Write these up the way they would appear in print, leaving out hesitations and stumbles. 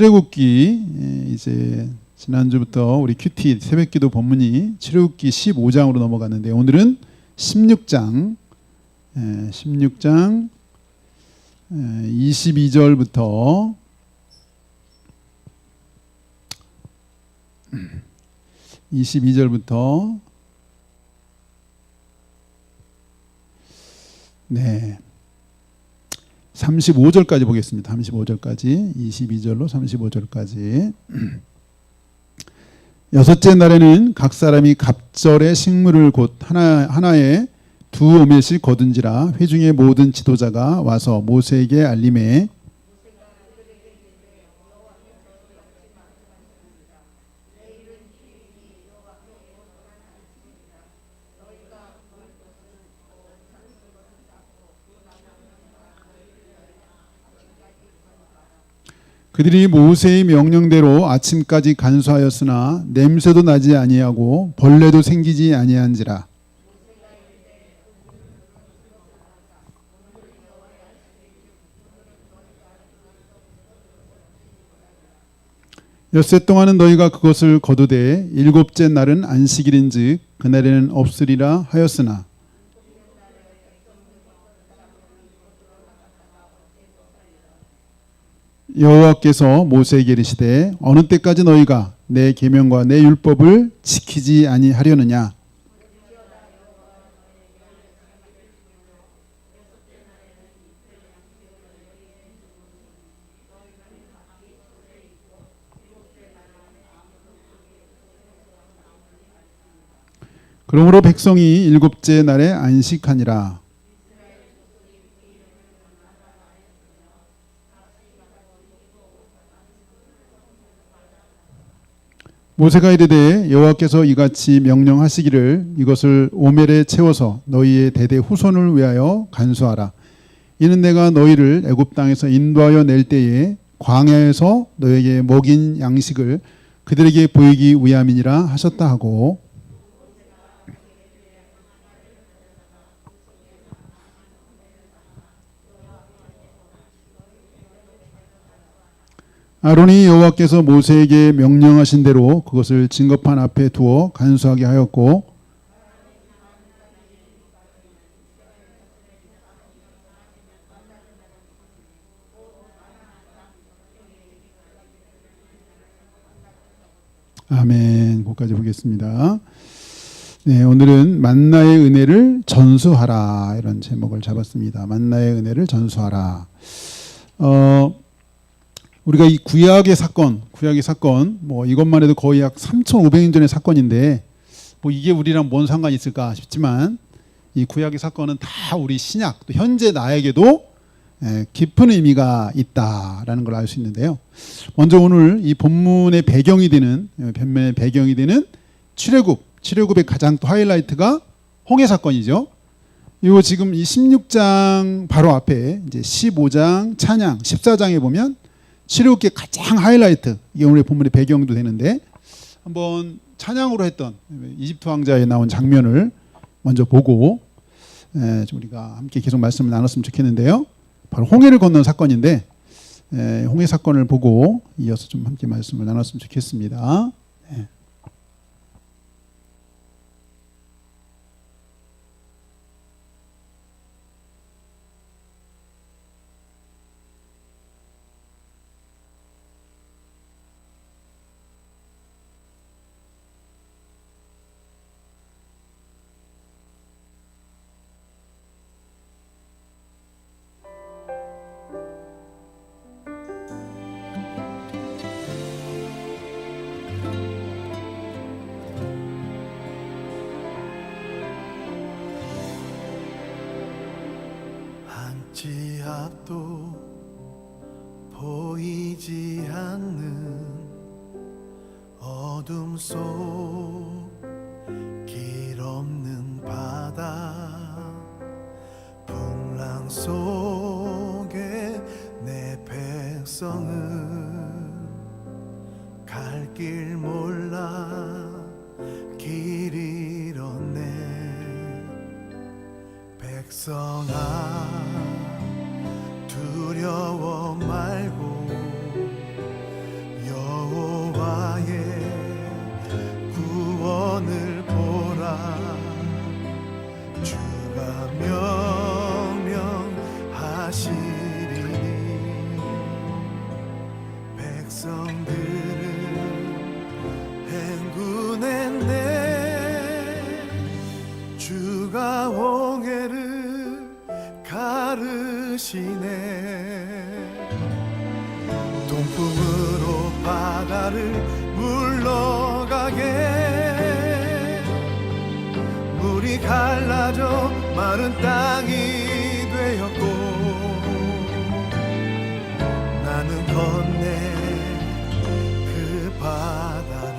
출애굽기 이제 지난주부터 우리 큐티 새벽기도 본문이 출애굽기 15장으로 넘어갔는데 오늘은 16장 22절부터 35절까지 보겠습니다. 35절까지 22절로 35절까지. 여섯째 날에는 각 사람이 갑절의 식물을 곧 하나에 두 오멜씩 거둔지라. 회중의 모든 지도자가 와서 모세에게 알림해 그들이 모세의 명령대로 아침까지 간수하였으나 냄새도 나지 아니하고 벌레도 생기지 아니한지라. 엿새 동안은 너희가 그것을 거두되 일곱째 날은 안식일인즉 그날에는 없으리라 하였으나 여호와께서 모세에게 이르시되 어느 때까지 너희가 내 계명과 내 율법을 지키지 아니하려느냐. 그러므로 백성이 일곱째 날에 안식하니라. 모세가 이르되 여호와께서 이같이 명령하시기를 이것을 오멜에 채워서 너희의 대대 후손을 위하여 간수하라. 이는 내가 너희를 애굽 땅에서 인도하여 낼 때에 광야에서 너희에게 먹인 양식을 그들에게 보이기 위함이니라 하셨다 하고, 아론이 여호와께서 모세에게 명령하신 대로 그것을 증거판 앞에 두어 간수하게 하였고, 아멘. 거기까지 보겠습니다. 네, 오늘은 만나의 은혜를 전수하라 이런 제목을 잡았습니다. 만나의 은혜를 전수하라. 우리가 이 구약의 사건 뭐 이것만 해도 거의 약 3,500년 전의 사건인데 뭐 이게 우리랑 뭔 상관이 있을까 싶지만 이 구약의 사건은 다 우리 신약 또 현재 나에게도 깊은 의미가 있다라는 걸 알 수 있는데요. 먼저 오늘 이 본문의 배경이 되는 출애굽의 가장 또 하이라이트가 홍해 사건이죠. 이 지금 이 16장 바로 앞에 이제 15장 찬양 14장에 보면 출애굽기의 가장 하이라이트, 이게 오늘 본문의 배경도 되는데 한번 찬양으로 했던 이집트 왕자에 나온 장면을 먼저 보고 우리가 함께 계속 말씀을 나눴으면 좋겠는데요. 바로 홍해를 건넌 사건인데 홍해 사건을 보고 이어서 좀 함께 말씀을 나눴으면 좋겠습니다. 지 앞도 보이지 않는 어둠 속 길 없는 바다 풍랑 속에 내 백성은 갈 길 몰라 길 잃었네. 백성아 두려워 말고 백성들을 행군했네. 주가 홍해를 가르시네. 동풍으로 바다를 물러가게. 물이 갈라져 마른 땅이 되었고 나는 건네 그 바다를.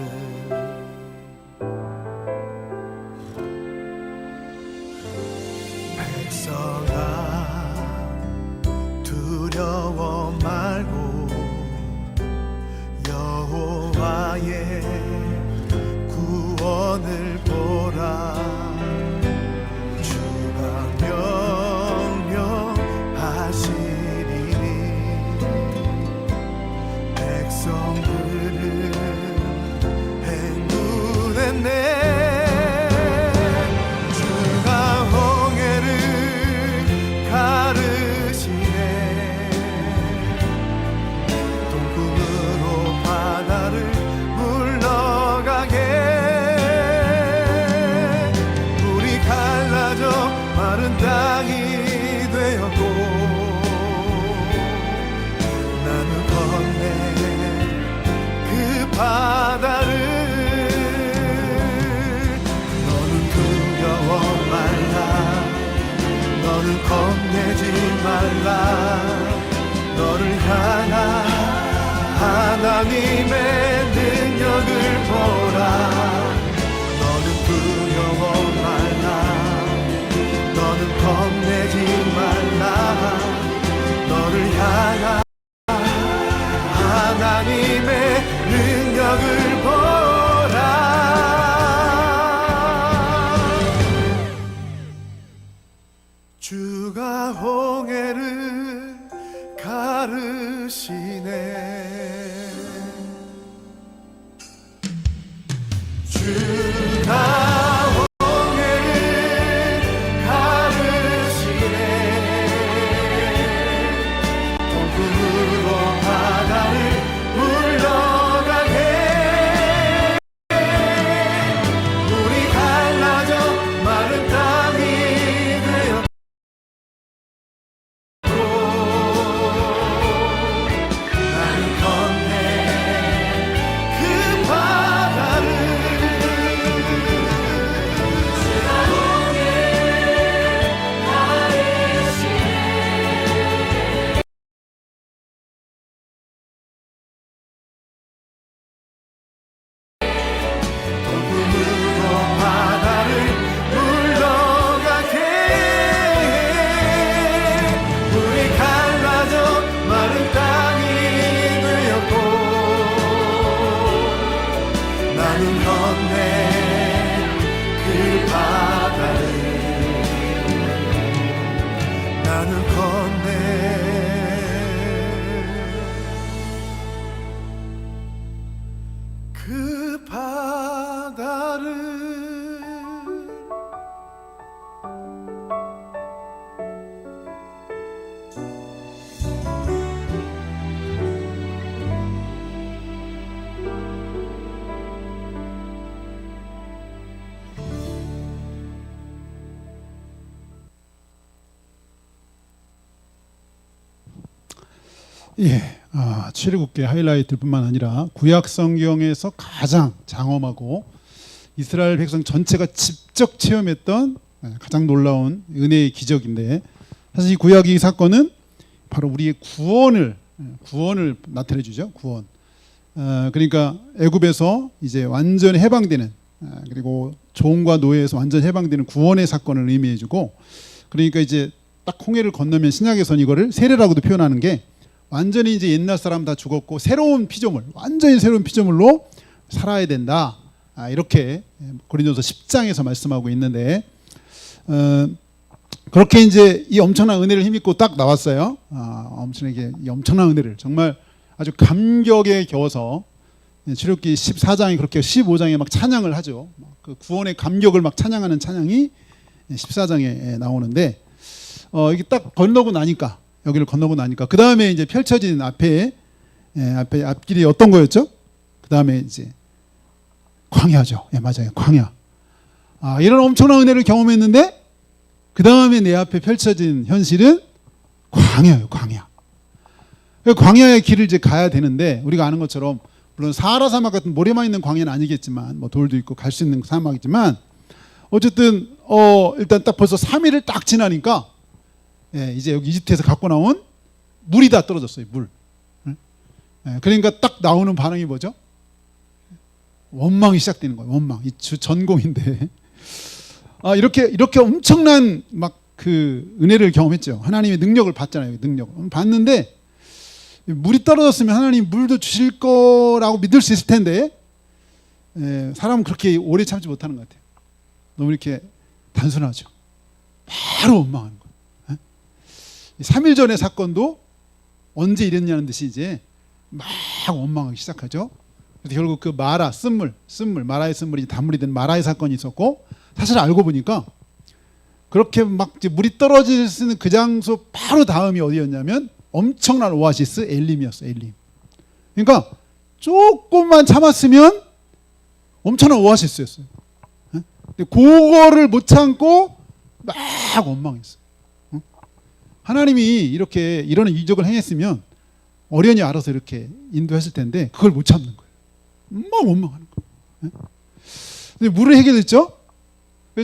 백성아 두려워 말고 여호와의 구원을 보라. 주가 명령하시리니 백성들을 행군했네. 주가 홍해를 가르시네. 동풍으로 바다를 물러가게. 물이 갈라져 마른 땅이 되었고 나는 건네 그 바다를. 너는 두려워 말라. 너는 겁내지 말라. 너를 향한 하나님의 능력을 보라. 너는 두려워 말라. 너는 겁내지 말라. 너를 향한 하나님의 능력을 보라. 주가 홍해를 가르시네. 주가 홍해를 가르시네. 동풍으로 바다를 물러가게. 물이 갈라져 마른 땅이 되었고 나는 건네 그 바다를. 동풍으로 바다를 물러가게. 물이 갈라져 마른 땅이 되었고 나는 건네 그 바다를. 나는 건네 그 바다를. 예, 출애굽기 하이라이트뿐만 아니라 구약 성경에서 가장 장엄하고 이스라엘 백성 전체가 직접 체험했던 가장 놀라운 은혜의 기적인데, 사실 이 구약의 사건은 바로 우리의 구원을 나타내 주죠. 구원. 그러니까 애굽에서 이제 완전히 해방되는, 그리고 종과 노예에서 완전 해방되는 구원의 사건을 의미해주고, 그러니까 이제 딱 홍해를 건너면 신약에서는 이거를 세례라고도 표현하는 게, 완전히 이제 옛날 사람 다 죽었고 새로운 피조물, 완전히 새로운 피조물로 살아야 된다. 이렇게 고린도서 10장에서 말씀하고 있는데, 그렇게 이제 이 엄청난 은혜를 힘입고 딱 나왔어요. 엄청나게 이 엄청난 은혜를 정말 아주 감격에 겨워서 출애굽기 14장이 그렇게 15장에 막 찬양을 하죠. 그 구원의 감격을 막 찬양하는 찬양이 14장에 나오는데, 이게 딱 건너고 나니까, 여기를 건너고 나니까 그 다음에 이제 펼쳐진 앞에 예, 앞길이 어떤 거였죠? 그 다음에 이제 광야죠. 예, 맞아요. 광야. 이런 엄청난 은혜를 경험했는데 그 다음에 내 앞에 펼쳐진 현실은 광야예요. 광야. 광야의 길을 이제 가야 되는데 우리가 아는 것처럼 물론 사하라 사막 같은 모래만 있는 광야는 아니겠지만 뭐 돌도 있고 갈 수 있는 사막이지만 어쨌든 일단 딱 벌써 3일을 딱 지나니까 예, 이제 여기 이집트에서 갖고 나온 물이 다 떨어졌어요. 물. 예, 그러니까 딱 나오는 반응이 뭐죠? 원망이 시작되는 거예요. 원망. 이 전공인데 이렇게 엄청난 막 그 은혜를 경험했죠. 하나님의 능력을 봤잖아요. 능력을 봤는데 물이 떨어졌으면 하나님 물도 주실 거라고 믿을 수 있을 텐데 사람은 그렇게 오래 참지 못하는 것 같아요. 너무 이렇게 단순하죠. 바로 원망하는 거예요. 3일 전의 사건도 언제 이랬냐는 듯이 이제 막 원망하기 시작하죠. 그래서 결국 그 마라의 쓴물이 단물이 된 마라의 사건이 있었고 사실 알고 보니까 그렇게 막 이제 물이 떨어질 수 있는 그 장소 바로 다음이 어디였냐면 엄청난 오아시스 엘림이었어요. 엘림. 그러니까 조금만 참았으면 엄청난 오아시스였어요. 근데 그거를 못 참고 막 원망했어요. 하나님이 이렇게 이런 이적을 행했으면 어련히 알아서 이렇게 인도했을 텐데 그걸 못 참는 거예요. 막 원망하는 거예요. 근데 물을 해결했죠?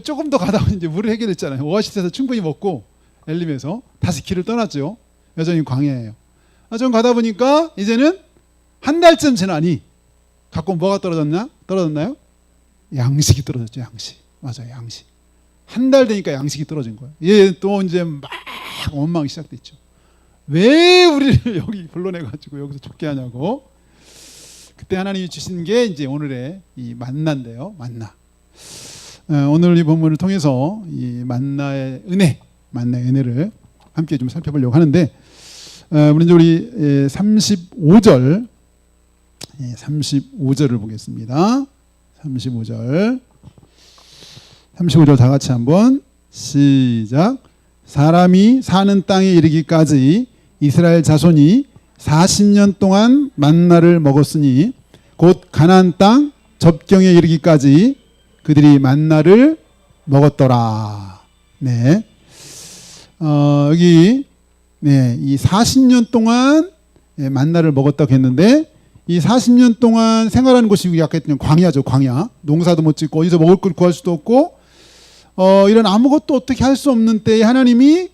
조금 더 가다 보니 이제 물을 해결했잖아요. 오아시스에서 충분히 먹고 엘림에서 다시 길을 떠났죠. 여전히 광야예요. 좀 가다 보니까 이제는 한 달쯤 지나니 갖고 뭐가 떨어졌나요? 양식이 떨어졌죠. 양식. 맞아요. 양식. 한 달 되니까 양식이 떨어진 거예요. 얘 또 이제 막 원망이 시작됐죠. 왜 우리를 여기 불러내가지고 여기서 죽게 하냐고. 그때 하나님이 주신 게 이제 오늘의 이 만나인데요. 만나. 오늘 이 본문을 통해서 이 만나의 은혜를 함께 좀 살펴보려고 하는데 먼저 우리 35절 35절을 보겠습니다. 35절 다 같이 한번 시작. 사람이 사는 땅에 이르기까지 이스라엘 자손이 40년 동안 만나를 먹었으니 곧 가나안 땅 접경에 이르기까지 그들이 만나를 먹었더라. 네. 여기 이 40년 동안 만나를 먹었다고 했는데 이 40년 동안 생활하는 곳이 아까 했던 광야죠. 광야. 농사도 못 짓고 어디서 먹을 걸 구할 수도 없고 이런 아무것도 어떻게 할 수 없는 때에 하나님이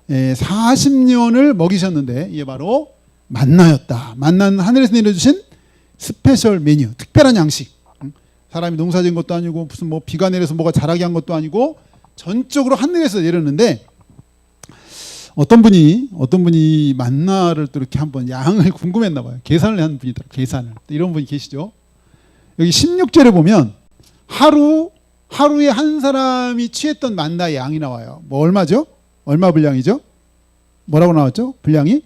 40년을 먹이셨는데 이게 바로 만나였다. 만나는 하늘에서 내려주신 스페셜 메뉴, 특별한 양식. 사람이 농사 지은 것도 아니고 무슨 뭐 비가 내려서 뭐가 자라게 한 것도 아니고 전적으로 하늘에서 내렸는데 어떤 분이 만나를 또 이렇게 한번 양을 궁금했나 봐요. 계산을 하는 분이더라고요. 계산을. 이런 분이 계시죠. 여기 16절에 보면 하루에 한 사람이 취했던 만나의 양이 나와요. 뭐 얼마죠? 얼마 분량이죠? 뭐라고 나왔죠? 분량이?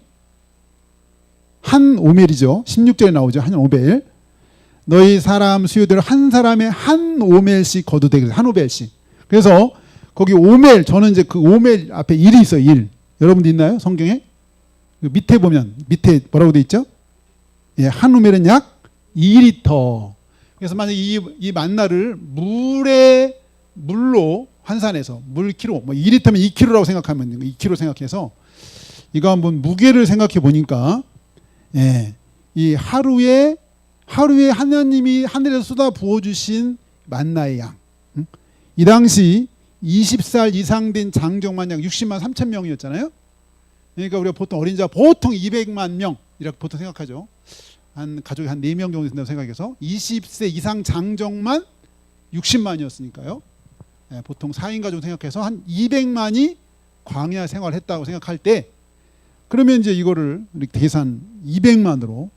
한 오멜이죠. 16절에 나오죠. 한 오멜. 너희 사람 수요대로 한 사람의 한 오멜씩 거두 되겠어요. 한 오멜씩. 그래서 거기 오멜, 저는 이제 그 오멜 앞에 1이 있어요. 1. 여러분도 있나요? 성경에? 그 밑에 보면 밑에 뭐라고 돼 있죠? 예, 한 오멜은 약 2리터. 그래서 만약 이 만나를 물로 환산해서 물 키로 뭐 2리터면 2kg라고 생각하면 2kg 생각해서 이거 한번 무게를 생각해 보니까 이 하루에 하나님이 하늘에서 쏟아 부어 주신 만나의 양. 이 당시 20살 이상 된 장정만 약 60만 3천 명이었잖아요. 그러니까 우리가 보통 어린이가 보통 200만 명 이렇게 보통 생각하죠. 한 가족이 한 4명 정도 된다고 생각해서 20세 이상 장정만 60만이었으니까요. 보통 4인 가족 생각해서 한 200만이 광야 생활했다고 생각할 때 그러면 이제 이거를 이렇게 계산 200만으로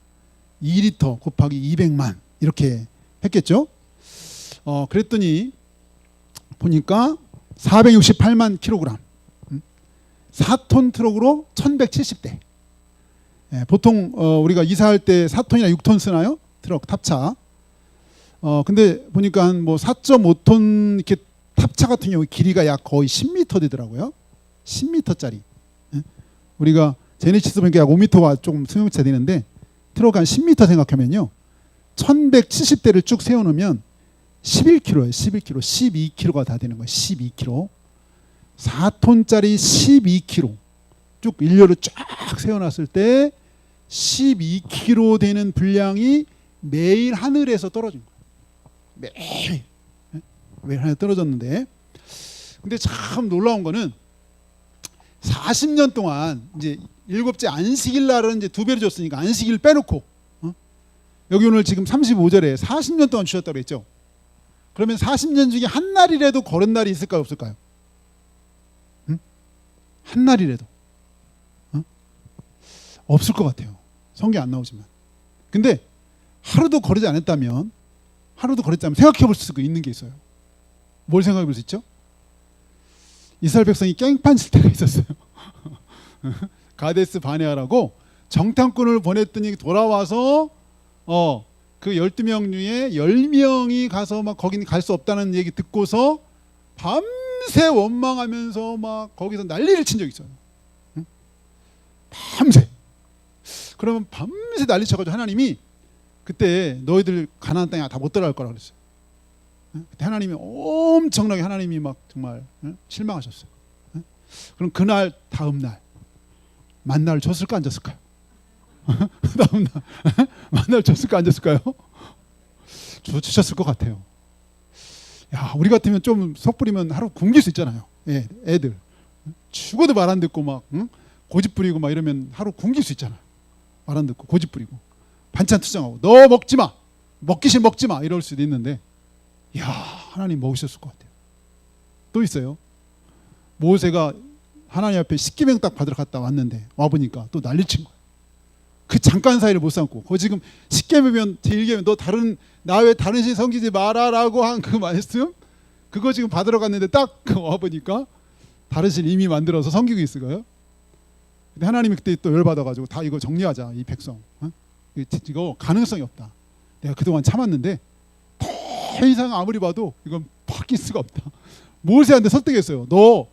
2리터 곱하기 200만 이렇게 했겠죠. 그랬더니 보니까 468만 킬로그램 4톤 트럭으로 1170대. 보통 우리가 이사할 때 4톤이나 6톤 쓰나요? 트럭 탑차. 근데 보니까 한 뭐 4.5톤 이렇게 탑차 같은 경우 길이가 약 거의 10m 되더라고요. 10m짜리. 우리가 제네시스 보니까 약 5m가 조금 승용차 되는데 트럭 한 10m 생각하면요. 1170대를 쭉 세워놓으면 11kg예요. 11kg. 12kg가 다 되는 거예요. 12kg. 4톤짜리 12kg. 쭉 일렬로 쫙 세워놨을 때 12kg 되는 분량이 매일 하늘에서 떨어진 거예요. 매일. 매일 하늘에 떨어졌는데, 근데 참 놀라운 거는 40년 동안 이제 일곱째 안식일 날은 이제 2배로 줬으니까 안식일 빼놓고, 여기 오늘 지금 35절에 40년 동안 주셨다고 했죠. 그러면 40년 중에 한 날이라도 걸은 날이 있을까요, 없을까요? 한 날이라도 없을 것 같아요. 성경 안 나오지만. 근데 하루도 거르지 않았다면, 생각해 볼 수 있는 게 있어요. 뭘 생각해 볼 수 있죠? 이스라엘 백성이 깽판 칠 때가 있었어요. 가데스 바네아라고 정탐꾼을 보냈더니 돌아와서 그 12명 중에 10명이 가서 막 거기는 갈 수 없다는 얘기 듣고서 밤새 원망하면서 막 거기서 난리를 친 적이 있어요. 밤새. 그러면 밤새 난리 쳐가지고 하나님이 그때 너희들 가나안 땅에 다 못 들어갈 거라 그랬어요. 그때 하나님이 엄청나게 하나님이 막 정말 실망하셨어요. 그럼 그날 다음 날 만나를 줬을까 안 줬을까요? 다음 날 만나를 줬을까 안 줬을까요? 주셨을 것 같아요. 야, 우리 같으면 좀 섣부리면 하루 굶길 수 있잖아요. 예, 애들 죽어도 말 안 듣고 막 고집 부리고 막 이러면 하루 굶길 수 있잖아요. 말 안 듣고 고집 부리고 반찬 투정하고 너 먹지 마, 먹기 싫으면 먹지 마 이럴 수도 있는데, 야, 하나님 먹으셨을 것 같아요. 또 있어요. 모세가 하나님 앞에 십계명 딱 받으러 갔다 왔는데 와 보니까 또 난리친 거예요. 그 잠깐 사이를 못 삼고, 그 지금 십계명이면 제1계명 너 나 외 다른 신 섬기지 마라라고 한 그 말씀, 그거 지금 받으러 갔는데 딱 와 보니까 다른 신 이미 만들어서 섬기고 있을까요? 근데 하나님이 그때 또 열받아가지고 다 이거 정리하자, 이 백성. 이거 가능성이 없다. 내가 그동안 참았는데 더 이상 아무리 봐도 이건 바뀔 수가 없다. 모세한테 설득했어요. 너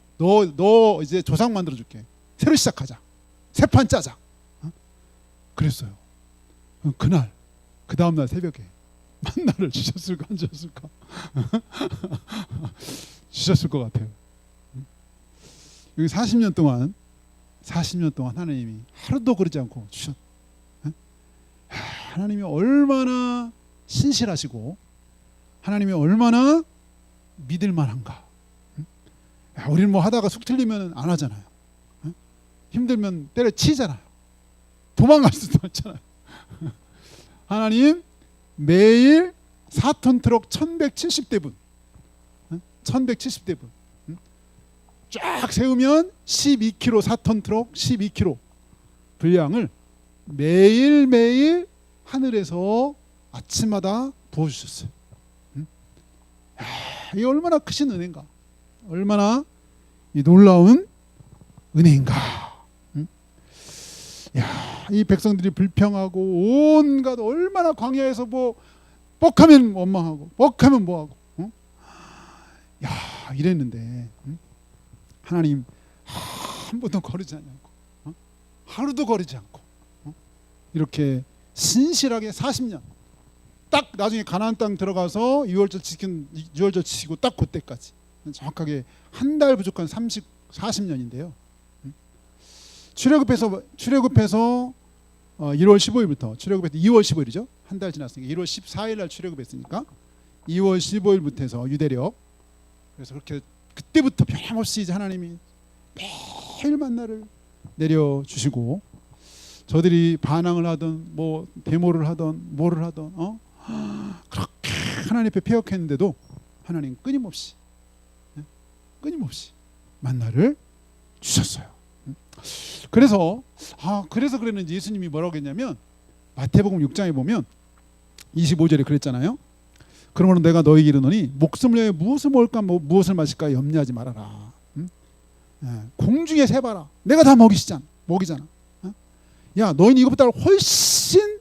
이제 조상 만들어줄게. 새로 시작하자. 새 판 짜자. 그랬어요. 그날, 그 다음날 새벽에 만나를 주셨을까 안 주셨을까? 주셨을 것 같아요. 여기 40년 동안 하나님이 하루도 그러지 않고 주셨. 하나님이 얼마나 신실하시고 하나님이 얼마나 믿을 만한가. 우리는 뭐 하다가 속 틀리면 안 하잖아요. 힘들면 때려치잖아요. 도망갈 수도 없잖아요. 하나님 매일 4톤 트럭 1170대분 1170대분 쫙 세우면 12kg, 4톤 트럭 12kg 분량을 매일매일 하늘에서 아침마다 부어주셨어요. 이게 얼마나 크신 은혜인가, 얼마나 이 놀라운 은혜인가. 야, 이 백성들이 불평하고 온갖 얼마나 광야에서 뭐 뻑하면 원망하고 뻑하면 뭐하고 야, 이랬는데 하나님 한 번도 거르지 않고 하루도 거르지 않고 이렇게 신실하게 40년 딱 나중에 가나안 땅 들어가서 유월절 지키고 딱 그때까지 정확하게 한 달 부족한 40년인데요. 출애굽해서 1월 15일부터 출애굽해서 2월 15일이죠. 한 달 지났으니까 1월 14일 날 출애굽했으니까 2월 15일부터 해서 유대력. 그래서 그렇게 그때부터 변함없이 이제 하나님이 매일 만나를 내려 주시고, 저들이 반항을 하던 뭐 데모를 하던 뭐를 하던 그렇게 하나님 앞에 폐역했는데도 하나님 끊임없이 만나를 주셨어요. 그래서 그랬는지 예수님이 뭐라고 했냐면 마태복음 6장에 보면 25절에 그랬잖아요. 그러므로 내가 너희에게 이르노니 목숨을 위하여 무엇을 먹을까 무엇을 마실까 염려하지 말아라. 공중에 새봐라. 내가 다 먹이잖아. 야, 너희는 이것보다 훨씬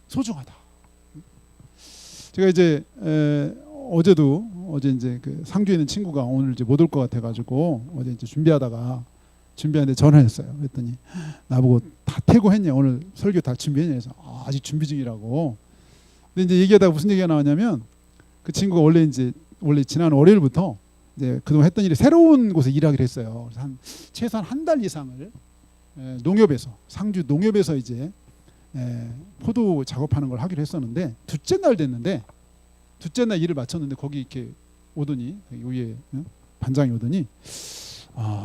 소중하다. 제가 이제 어제 이제 그 상주에 있는 친구가 오늘 이제 못 올 것 같아가지고 어제 이제 준비하다가 준비하는데 전화했어요. 그랬더니 나보고 다 퇴고했냐, 오늘 설교 다 준비했냐 해서 아직 준비 중이라고. 근데 이제 얘기하다가 무슨 얘기가 나왔냐면 그 친구가 원래 지난 월요일부터 이제 그동안 했던 일이 새로운 곳에 일하기로 했어요. 그래서 최소한 한 달 이상을 농협에서, 상주 농협에서 이제 포도 작업하는 걸 하기로 했었는데 둘째 날 됐는데, 둘째 날 일을 마쳤는데 거기 이렇게 오더니, 위에 반장이 오더니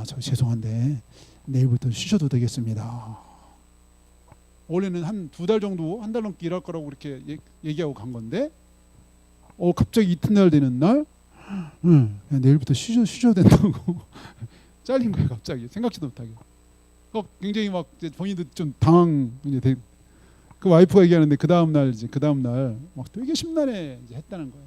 저 죄송한데 내일부터 쉬셔도 되겠습니다. 원래는 한 2달 정도, 한 달 넘게 일할 거라고 이렇게 얘기하고 간 건데 갑자기 이튿날 되는 날 내일부터 쉬셔도 된다고 잘린 거예요. 갑자기 생각지도 못하게. 굉장히 막 본인도 좀 당황. 이제 그 와이프가 얘기하는데 그 다음 날 막 되게 심란해 이제 했다는 거예요.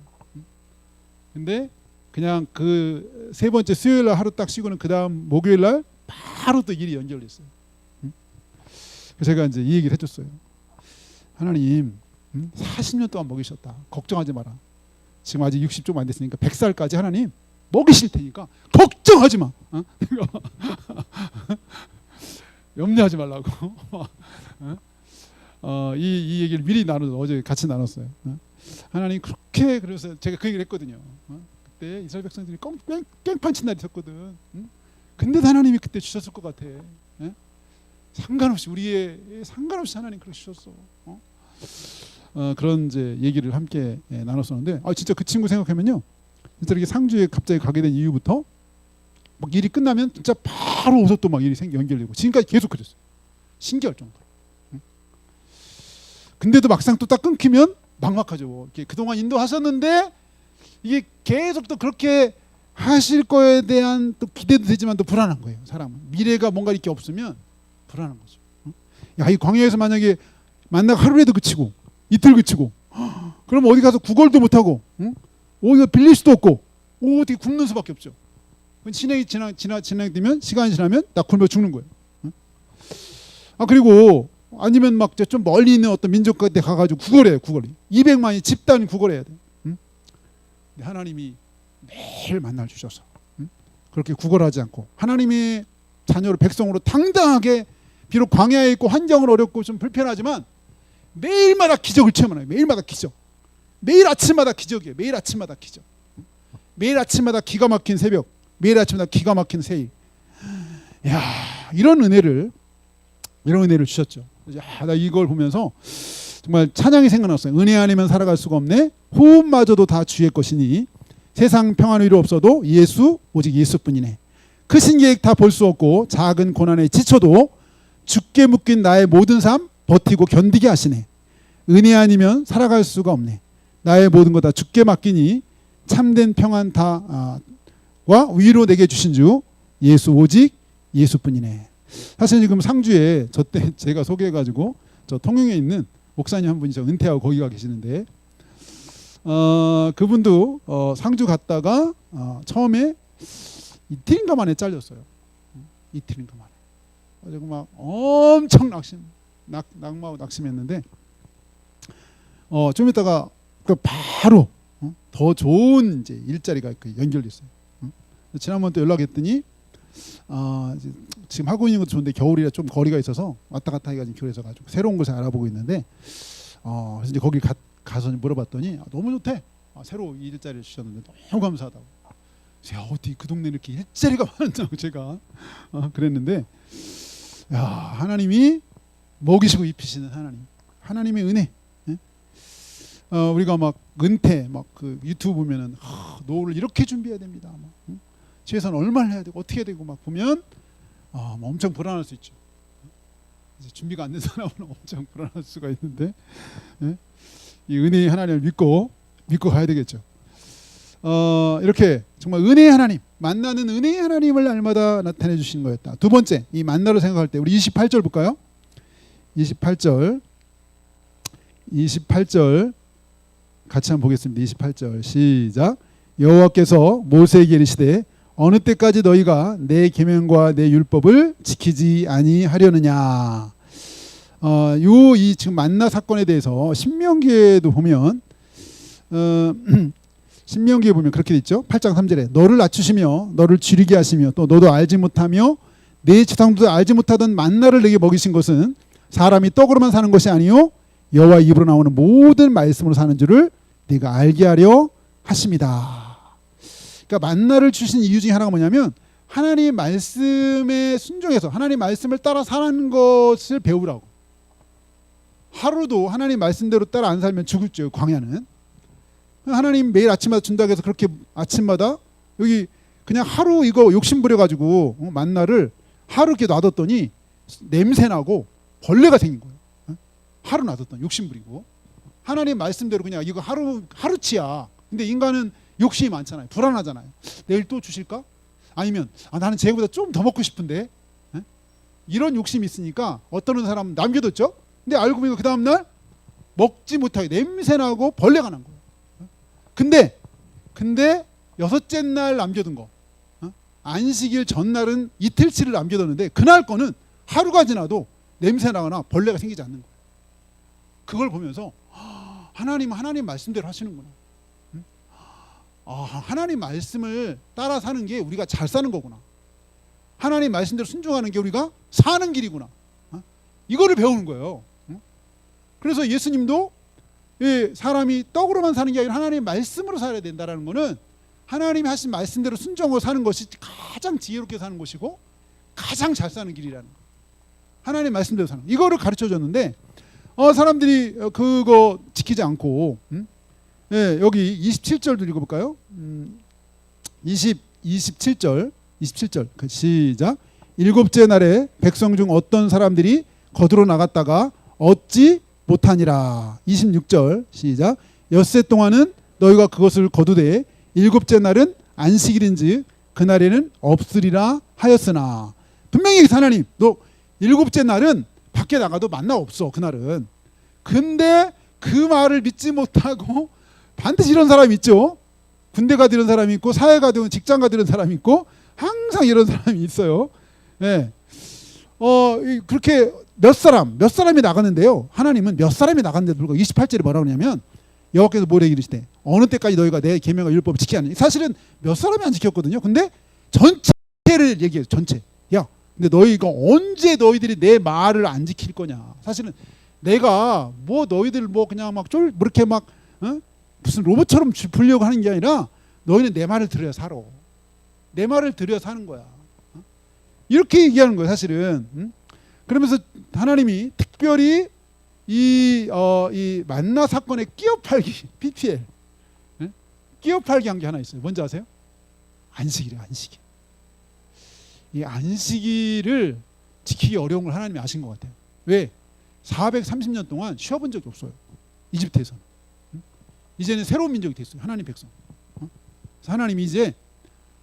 근데 그냥 그 세 번째 수요일 날 하루 딱 쉬고는 그 다음 목요일 날 바로 또 일이 연결됐어요. 그래서 제가 이제 이 얘기를 해줬어요. 하나님 40년 동안 먹이셨다. 걱정하지 마라. 지금 아직 60 좀 안 됐으니까 100살까지 하나님 먹이실 테니까 걱정하지 마. 염려하지 말라고. 이 얘기를 미리 어제 같이 나눴어요. 하나님 그렇게, 그래서 제가 그 얘기를 했거든요. 그때 이스라엘 백성들이 깽판 친 날이 있었거든. 근데도 하나님이 그때 주셨을 것 같아. 상관없이, 우리의 상관없이 하나님 그렇게 주셨어. 그런 이제 얘기를 함께 나눴었는데, 진짜 그 친구 생각하면요, 진짜 이렇게 상주에 갑자기 가게 된 이후부터 막 일이 끝나면 진짜 바로 오서 또 막 일이 연결되고 지금까지 계속 그랬어요. 신기할 정도로. 근데도 막상 또 딱 끊기면 막막하죠. 이렇게 그동안 인도하셨는데 이게 계속 또 그렇게 하실 거에 대한 또 기대도 되지만 또 불안한 거예요. 사람은 미래가 뭔가 이렇게 없으면 불안한 거죠. 야, 이 광야에서 만약에 만나가 하루라도 그치고 이틀 그치고 그럼 어디 가서 구걸도 못하고 어디가 빌릴 수도 없고 어디 굶는 수밖에 없죠. 진행되면, 시간이 지나면 나 굶어 죽는 거예요. 그리고 아니면 막 좀 멀리 있는 어떤 민족 같은 데 가가지고 구걸해요. 200만이 집단 구걸해야 돼. 근데 하나님이 매일 만날 주셔서 그렇게 구걸하지 않고 하나님의 자녀로, 백성으로 당당하게, 비록 광야에 있고 환경은 어렵고 좀 불편하지만 매일마다 기적을 체험하나요. 매일마다 기적. 매일 아침마다 기적이에요. 매일 아침마다 기적. 매일 아침마다 기가 막힌 새벽, 매일 아침마다 기가 막힌 새일. 야, 이런 은혜를 주셨죠. 나 이걸 보면서 정말 찬양이 생각났어요. 은혜 아니면 살아갈 수가 없네. 호흡마저도 다 주의 것이니 세상 평안 위로 없어도 오직 예수뿐이네. 크신 계획 다 볼 수 없고 작은 고난에 지쳐도 주께 묶인 나의 모든 삶 버티고 견디게 하시네. 은혜 아니면 살아갈 수가 없네. 나의 모든 것 다 주께 맡기니 참된 평안 다와 위로 내게 주신 주 예수, 오직 예수뿐이네. 사실 지금 상주에 저때 제가 소개해가지고 저 통영에 있는 목사님 한 분이 저 은퇴하고 거기 가 계시는데 그분도 상주 갔다가 처음에 이틀인가 만에 잘렸어요. 이틀인가 만에. 그래서 막 엄청 낙마하고 낙심했는데 좀 있다가 바로 더 좋은 이제 일자리가 연결됐어요. 지난번 또 연락했더니 지금 하고 있는 것도 좋은데 겨울이라 좀 거리가 있어서 왔다 갔다 하기가 좀 그래서가지고 새로운 곳을 알아보고 있는데 그래서 이제 거기 가서 물어봤더니 너무 좋대. 새로 일자리를 주셨는데 너무 감사하다고. 야, 어디 그 동네 이렇게 일자리가 많다고 제가 그랬는데, 야, 하나님이 먹이시고 입히시는 하나님의 은혜. 우리가 막 은퇴 그 유튜브 보면은 노후를 이렇게 준비해야 됩니다. 최소한 얼마를 해야 되고 어떻게 해야 되고 막 보면 엄청 불안할 수 있죠. 이제 준비가 안 된 사람은 엄청 불안할 수가 있는데 이 은혜의 하나님을 믿고 가야 되겠죠. 이렇게 정말 은혜의 하나님, 만나는 은혜의 하나님을 날마다 나타내 주신 거였다. 두 번째, 이 만나를 생각할 때 우리 28절 볼까요? 28절 같이 한번 보겠습니다. 28절 시작. 여호와께서 모세에게 이르시되 어느 때까지 너희가 내 계명과 내 율법을 지키지 아니하려느냐. 이 지금 만나 사건에 대해서 신명기에도 보면 그렇게 돼 있죠. 8장 3절에 너를 낮추시며 너를 줄이게 하시며 또 너도 알지 못하며 내 조상도 알지 못하던 만나를 내게 먹이신 것은 사람이 떡으로만 사는 것이 아니요 여호와 입으로 나오는 모든 말씀으로 사는 줄을 네가 알게 하려 하십니다. 그러니까 만나를 주신 이유 중에 하나가 뭐냐면 하나님 말씀에 순종해서 하나님 말씀을 따라 사는 것을 배우라고. 하루도 하나님 말씀대로 따라 안 살면 죽을죠. 광야는. 하나님 매일 아침마다 준다고 해서 그렇게 아침마다 여기 그냥 하루 이거 욕심 부려가지고 만나를 하루 이렇게 놔뒀더니 냄새나고 벌레가 생긴 거예요. 하루 놔뒀더니 욕심 부리고 하나님 말씀대로 그냥 이거 하루치야. 근데 인간은 욕심이 많잖아요. 불안하잖아요. 내일 또 주실까? 아니면 나는 쟤보다 좀 더 먹고 싶은데 이런 욕심이 있으니까 어떤 사람은 남겨뒀죠. 근데 알고 보니까 그 다음날 먹지 못하게 냄새나고 벌레가 난 거예요. 근데 여섯째 날 남겨둔 거 안식일 전날은 이틀치를 남겨뒀는데 그날 거는 하루가 지나도 냄새나거나 벌레가 생기지 않는 거예요. 그걸 보면서 하나님 말씀대로 하시는구나. 하나님 말씀을 따라 사는 게 우리가 잘 사는 거구나. 하나님 말씀대로 순종하는 게 우리가 사는 길이구나. 이거를 배우는 거예요. 그래서 예수님도 사람이 떡으로만 사는 게 아니라 하나님 말씀으로 살아야 된다는 거는 하나님이 하신 말씀대로 순종하고 사는 것이 가장 지혜롭게 사는 것이고 가장 잘 사는 길이라는 거예요. 하나님 말씀대로 사는 거. 이거를 가르쳐줬는데 사람들이 그거 지키지 않고 여기 27절도 읽어볼까요? 27절 시작. 일곱째 날에 백성 중 어떤 사람들이 거두러 나갔다가 얻지 못하니라. 26절 시작. 엿새 동안은 너희가 그것을 거두되 일곱째 날은 안식일인즉 그날에는 없으리라 하였으나. 분명히 하나님 너 일곱째 날은 밖에 나가도 만나 없어 그날은. 근데 그 말을 믿지 못하고 반드시 이런 사람이 있죠. 군대 가도 이런 사람이 있고 사회 가도 직장 가도 이런 사람이 있고 항상 이런 사람이 있어요. 그렇게 몇 사람이 나갔는데요. 하나님은 몇 사람이 나갔는데도 불구하고 28절에 뭐라고 하냐면 여호와께서 모래 이르시되 어느 때까지 너희가 내 계명과 율법을 지키지 않느냐. 사실은 몇 사람이 안 지켰거든요. 근데 전체를 얘기해요. 전체. 야, 근데 너희가 언제 너희들이 내 말을 안 지킬 거냐. 사실은 내가 뭐 너희들 뭐 그냥 막 이렇게 막 무슨 로봇처럼 불려고 하는 게 아니라 너희는 내 말을 들어야 살아. 내 말을 들어야 사는 거야. 이렇게 얘기하는 거예요. 사실은. 그러면서 하나님이 특별히 이 만나 사건에 끼어팔기 PPL 끼어팔기 한 게 하나 있어요. 뭔지 아세요? 안식일이에요. 안식일. 이 안식일을 지키기 어려운 걸 하나님이 아신 것 같아요. 왜? 430년 동안 쉬어본 적이 없어요. 이집트에서는. 이제는 새로운 민족이 됐어요. 하나님 백성. 그래서 하나님이 이제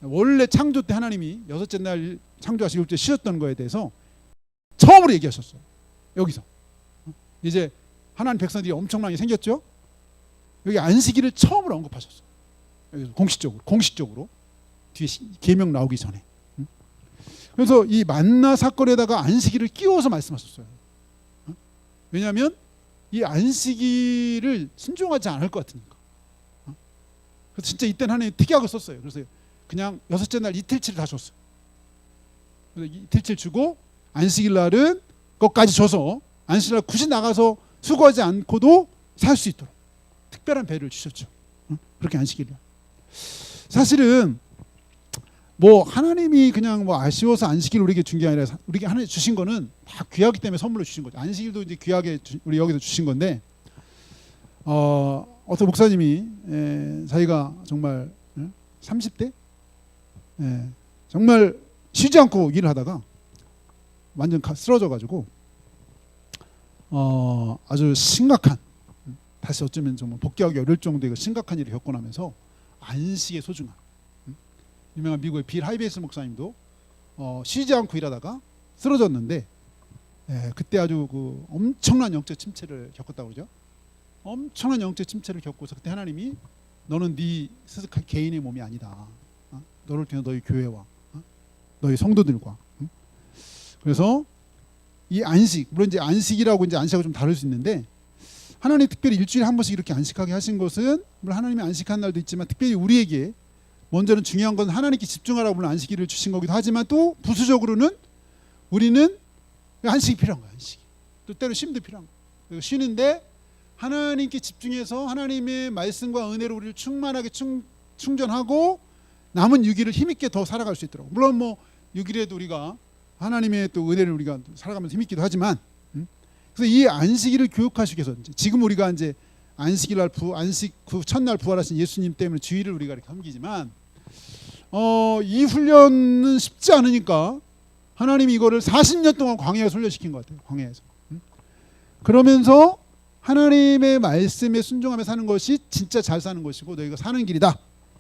원래 창조 때 하나님이 여섯째 날 창조하시고 일곱째 쉬었던 거에 대해서 처음으로 얘기하셨어요. 여기서. 이제 하나님 백성들이 엄청나게 생겼죠. 여기 안식일을 처음으로 언급하셨어요. 여기서 공식적으로 뒤에 계명 나오기 전에. 그래서 이 만나 사건에다가 안식일을 끼워서 말씀하셨어요. 왜냐하면 이 안식일을 순종하지 않을 것 같으니까. 그래서 진짜 이때는 하나님 특약을 썼어요. 그래서 그냥 여섯째 날 이틀치를 다 줬어요. 그래서 이틀치를 주고 안식일 날은 것까지 줘서 안식일 날 굳이 나가서 수고하지 않고도 살 수 있도록 특별한 배를 주셨죠. 그렇게 안식일 날. 사실은 뭐 하나님이 그냥 뭐 아쉬워서 안식일 우리에게 준 게 아니라 우리에게 하나님 주신 거는 다 귀하기 때문에 선물로 주신 거죠. 안식일도 이제 귀하게 우리 여기서 주신 건데 어떤 목사님이 자기가 정말 30대 정말 쉬지 않고 일을 하다가 완전 쓰러져 가지고 아주 심각한 다시 어쩌면 좀 복귀하기 어려울 정도의 심각한 일을 겪고 나면서 안식의 소중함. 유명한 미국의 빌 하이베이스 목사님도 쉬지 않고 일하다가 쓰러졌는데 그때 아주 그 엄청난 영적 침체를 겪었다고 그러죠. 엄청난 영적 침체를 겪고서 그때 하나님이 너는 네 스스로 개인의 몸이 아니다. 너를 통해 너희 교회와 너희 성도들과. 그래서 이 안식, 물론 이제 안식이라고 이제 안식하고 좀 다를 수 있는데 하나님 특별히 일주일에 한 번씩 이렇게 안식하게 하신 것은 물론 하나님이 안식한 날도 있지만 특별히 우리에게 먼저는 중요한 건 하나님께 집중하라고 물론 안식일을 주신 거기도 하지만 또 부수적으로는 우리는 안식이 필요한 거야. 안식이. 또 때로 쉼도 필요한 거야. 쉬는데 하나님께 집중해서 하나님의 말씀과 은혜로 우리를 충만하게 충전하고 남은 6일을 힘있게 더 살아갈 수 있도록. 물론 뭐 6일에도 우리가 하나님의 또 은혜를 우리가 살아가면서 힘있기도 하지만, 그래서 이 안식일을 교육하시기 위해서 지금 우리가 이제 안식 그 첫날 부활하신 예수님 때문에 주일을 우리가 이렇게 섬기지만, 이 훈련은 쉽지 않으니까 하나님이 이거를 40년 동안 광야에서 훈련시킨 것 같아요. 광야에서. 그러면서 하나님의 말씀에 순종하며 사는 것이 진짜 잘 사는 것이고 너희가 사는 길이다.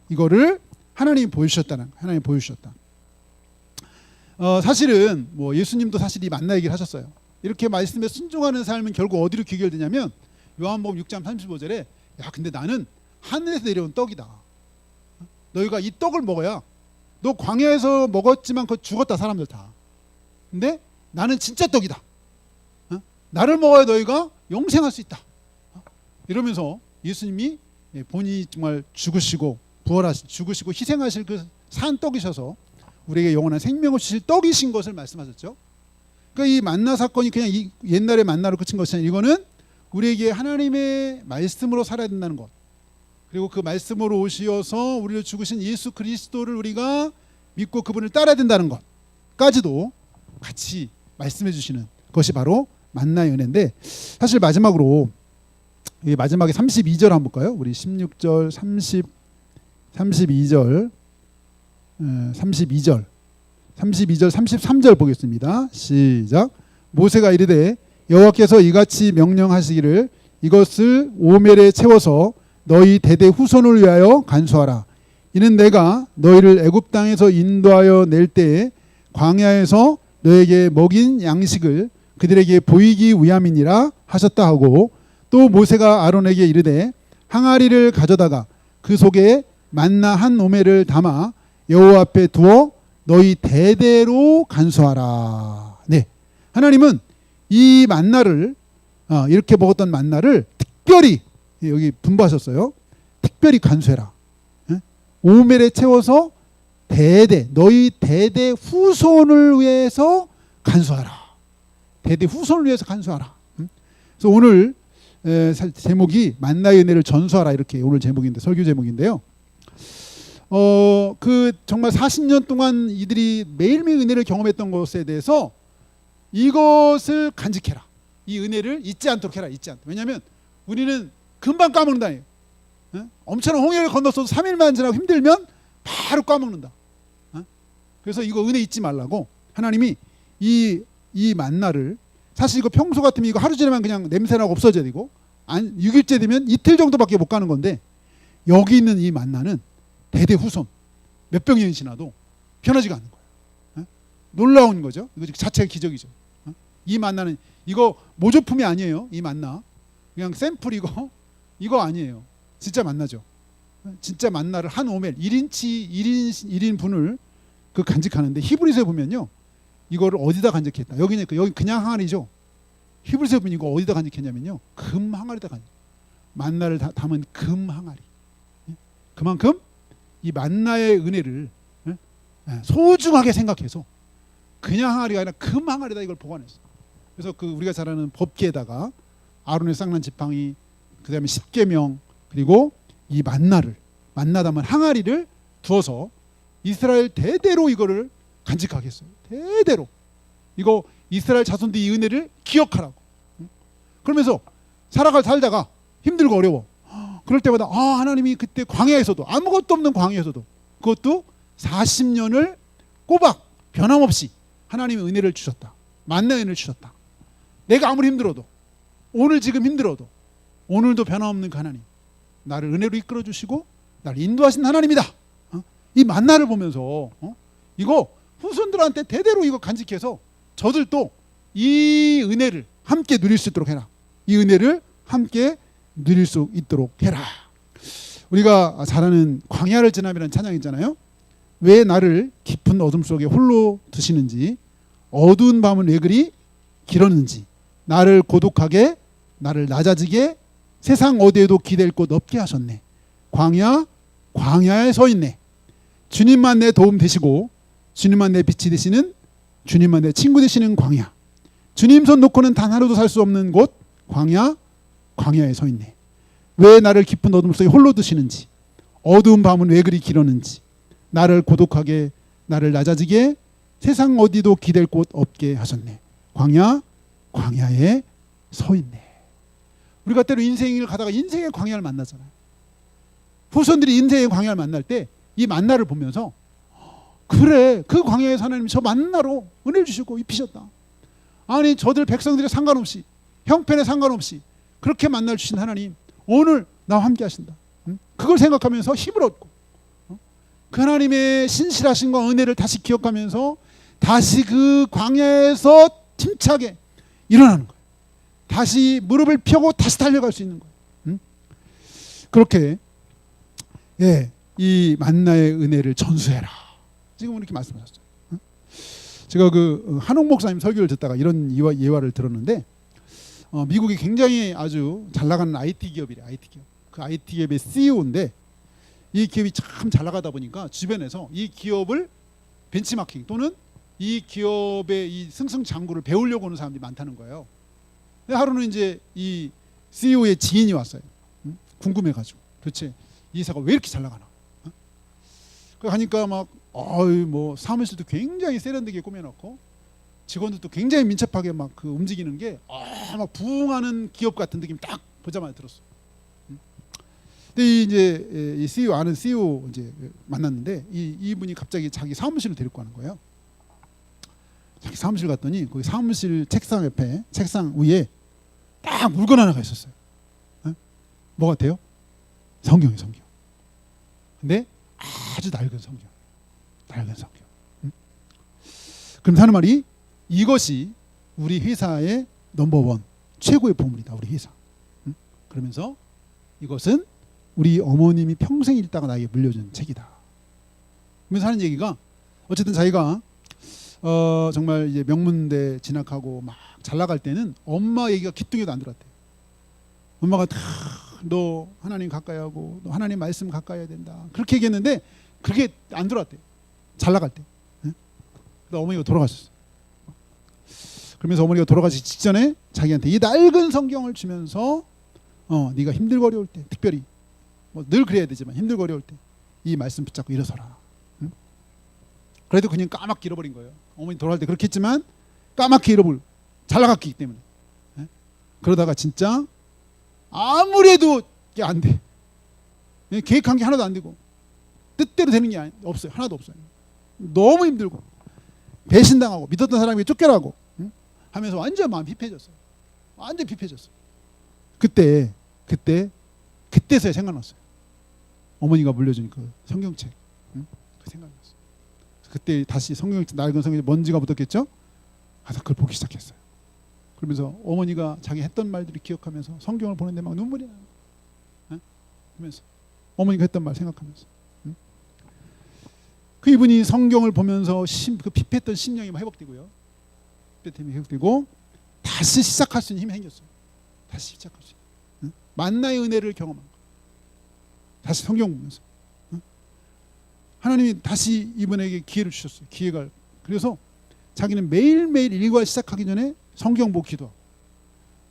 이거를 하나님이 보여주셨다는, 하나님이 보여주셨다. 사실은 뭐 예수님도 사실 이 만나 얘기를 하셨어요. 이렇게 말씀에 순종하는 삶은 결국 어디로 귀결되냐면 요한복음 6장 35절에 야 근데 나는 하늘에서 내려온 떡이다. 너희가 이 떡을 먹어야 너 광야에서 먹었지만 그거 죽었다 사람들 다. 근데 나는 진짜 떡이다. 나를 먹어야 너희가 영생할 수 있다. 이러면서 예수님이 본인이 정말 죽으시고 부활하신 죽으시고 희생하실 그 산 떡이셔서 우리에게 영원한 생명을 주실 떡이신 것을 말씀하셨죠. 그러니까 이 만나 사건이 그냥 이 옛날의 만나로 그친 것이 아니라 이거는 우리에게 하나님의 말씀으로 살아야 된다는 것, 그리고 그 말씀으로 오시어서 우리를 죽으신 예수 그리스도를 우리가 믿고 그분을 따라야 된다는 것까지도 같이 말씀해 주시는 것이 바로 만나의 은혜인데, 사실 마지막으로 마지막에 32절 한번 볼까요? 우리 16절 32절 33절 보겠습니다. 시작. 모세가 이르되 여호와께서 이같이 명령하시기를 이것을 오멜에 채워서 너희 대대 후손을 위하여 간수하라. 이는 내가 너희를 애굽 땅에서 인도하여 낼 때에 광야에서 너에게 먹인 양식을 그들에게 보이기 위함이니라 하셨다 하고, 또 모세가 아론에게 이르되 항아리를 가져다가 그 속에 만나 한 오멜을 담아 여호와 앞에 두어 너희 대대로 간수하라. 네, 하나님은 이 만나를 이렇게 먹었던 만나를 특별히 여기 분부하셨어요. 특별히 간수해라. 오멜에 채워서 대대 너희 대대 후손을 위해서 간수하라. 대대 후손을 위해서 간수하라. 그래서 오늘 제목이 만나의 은혜를 전수하라, 이렇게 오늘 제목인데, 설교 제목인데요. 그 정말 40년 동안 이들이 매일매일 은혜를 경험했던 것에 대해서 이것을 간직해라. 이 은혜를 잊지 않도록 해라. 잊지 않도록. 왜냐하면 우리는 금방 까먹는다. 엄청난 홍해를 건넜어도 3일만 지나고 힘들면 바로 까먹는다. 그래서 이거 은혜 잊지 말라고 하나님이 이 만나를, 사실 이거 평소 같으면 이거 하루 지나면 그냥 냄새나고 없어져야 되고 6일째 되면 이틀 정도밖에 못 가는 건데, 여기 있는 이 만나는 대대 후손 몇백 년이 지나도 변하지가 않는 거예요. 놀라운 거죠. 이거 자체가 기적이죠. 이 만나는 이거 모조품이 아니에요. 이 만나 그냥 샘플이고 이거 아니에요. 진짜 만나죠. 진짜 만나를 한 오멜 1인치 1인분을 그 간직하는데, 히브리서에 보면요 이거를 어디다 간직했다. 여기 그냥 항아리죠. 히브리서에 보면 이거 어디다 간직했냐면요 금 항아리다 간직. 만나를 담은 금 항아리. 그만큼 이 만나의 은혜를 소중하게 생각해서 그냥 항아리가 아니라 금 항아리다 이걸 보관했어. 그래서 그 우리가 잘 아는 법궤에다가 아론의 쌍난 지팡이, 그다음에 십계명, 그리고 이 만나 담은 항아리를 두어서 이스라엘 대대로 이거를 간직하게 했어요. 대대로. 이거 이스라엘 자손들이 이 은혜를 기억하라고. 그러면서 살다가 힘들고 어려워. 그럴 때마다 하나님이 그때 광야에서도, 아무것도 없는 광야에서도, 그것도 40년을 꼬박 변함없이 하나님의 은혜를 주셨다. 만나의 은혜를 주셨다. 내가 아무리 힘들어도, 오늘 지금 힘들어도 오늘도 변함없는 그 하나님, 나를 은혜로 이끌어 주시고 나를 인도하신 하나님이다. 이 만나를 보면서 이거 후손들한테 대대로 이거 간직해서 저들도 이 은혜를 함께 누릴 수 있도록 해라. 이 은혜를 함께 누릴 수 있도록 해라. 우리가 잘 아는 광야를 지나면이라는 찬양 있잖아요. 왜 나를 깊은 어둠 속에 홀로 두시는지, 어두운 밤은 왜 그리 길었는지, 나를 고독하게, 나를 낮아지게, 세상 어디에도 기댈 곳 없게 하셨네. 광야에 서 있네. 주님만 내 도움 되시고 주님만 내 빛이 되시는 주님만 내 친구 되시는 광야. 주님 손 놓고는 단 하루도 살 수 없는 곳 광야. 광야에 서 있네. 왜 나를 깊은 어둠 속에 홀로 두시는지, 어두운 밤은 왜 그리 길었는지, 나를 고독하게, 나를 낮아지게, 세상 어디도 기댈 곳 없게 하셨네. 광야. 광야에 서 있네. 우리가 때로 인생을 가다가 인생의 광야를 만나잖아요. 후손들이 인생의 광야를 만날 때 이 만나를 보면서 그래, 그 광야에서 하나님이 저 만나로 은혜를 주시고 입히셨다. 아니 저들 백성들에 상관없이, 형편에 상관없이 그렇게 만나를 주신 하나님 오늘 나와 함께 하신다. 그걸 생각하면서 힘을 얻고 그 하나님의 신실하심과 은혜를 다시 기억하면서 다시 그 광야에서 힘차게 일어나는 거예요. 다시 무릎을 펴고 다시 달려갈 수 있는 거예요. 그렇게 이 만나의 은혜를 전수해라. 지금 이렇게 말씀하셨죠. 제가 그 한옥 목사님 설교를 듣다가 이런 예화를 들었는데 미국이 굉장히 아주 잘 나가는 IT 기업이래. IT 기업. 그 IT 기업의 CEO인데 이 기업이 참 잘 나가다 보니까 주변에서 이 기업을 벤치마킹 또는 이 기업의 이 승승장구를 배우려고 오는 사람들이 많다는 거예요. 하루는 이제 이 CEO의 지인이 왔어요. 궁금해가지고 도대체 이 회사가 왜 이렇게 잘 나가나. 가니까 막 뭐 사무실도 굉장히 세련되게 꾸며놓고 직원들도 굉장히 민첩하게 막 그 움직이는 게 막 부흥하는 기업 같은 느낌이 딱 보자마자 들었어. 근데 이제 이 CEO 아는 CEO 이제 만났는데 이분이 갑자기 자기 사무실을 데리고 가는 거예요. 자기 사무실 갔더니 거기 사무실 책상 옆에 책상 위에 딱 물건 하나가 있었어요. 뭐 같아요? 성경이에요, 성경. 근데 아주 낡은 성경. 낡은 성경. 그럼 하는 말이 이것이 우리 회사의 넘버원 최고의 보물이다. 우리 회사. 그러면서 이것은 우리 어머님이 평생 읽다가 나에게 물려준 책이다. 그러면서 하는 얘기가 어쨌든 자기가 정말 이제 명문대 진학하고 막 잘 나갈 때는 엄마 얘기가 기뚱에도 안 들었대. 엄마가 다 너 하나님 가까이 하고 너 하나님 말씀 가까이 해야 된다. 그렇게 얘기했는데 그게 안 들어왔대. 잘 나갈 때. 그래서 어머니가 돌아가셨어. 그러면서 어머니가 돌아가시기 직전에 자기한테 이 낡은 성경을 주면서 네가 힘들고 어려울 때 특별히 뭐 늘 그래야 되지만 힘들고 어려울 때 이 말씀 붙잡고 일어서라. 그래도 그냥 까맣게 잃어버린 거예요. 어머니 돌아갈 때 그렇게 했지만 까맣게 잃어버리고 잘 나갔기 때문에. 그러다가 진짜 아무리 해도 이게 안 돼. 계획한 게 하나도 안 되고 뜻대로 되는 게 없어요. 하나도 없어요. 너무 힘들고 배신당하고 믿었던 사람이 쫓겨나고 하면서 완전 마음이 피폐해졌어요. 완전 피폐해졌어요. 그때서야 생각났어요. 어머니가 물려준 그 성경책. 그 생각났어요. 그때 다시 성경책 낡은 성경에 먼지가 묻었겠죠? 가서 그걸 보기 시작했어요. 그러면서 어머니가 자기 했던 말들을 기억하면서 성경을 보는데 막 눈물이 나요. 그러면서 어머니가 했던 말 생각하면서 그 이분이 성경을 보면서 그 피폐했던 심령이 회복되고요. 피폐템이 회복되고 다시 시작할 수 있는 힘이 생겼어요. 다시 시작할 수 있는 만나의 은혜를 경험한 거. 다시 성경 보면서 하나님이 다시 이분에게 기회를 주셨어요. 기회가. 그래서 자기는 매일매일 일과 시작하기 전에 성경 보고 기도하고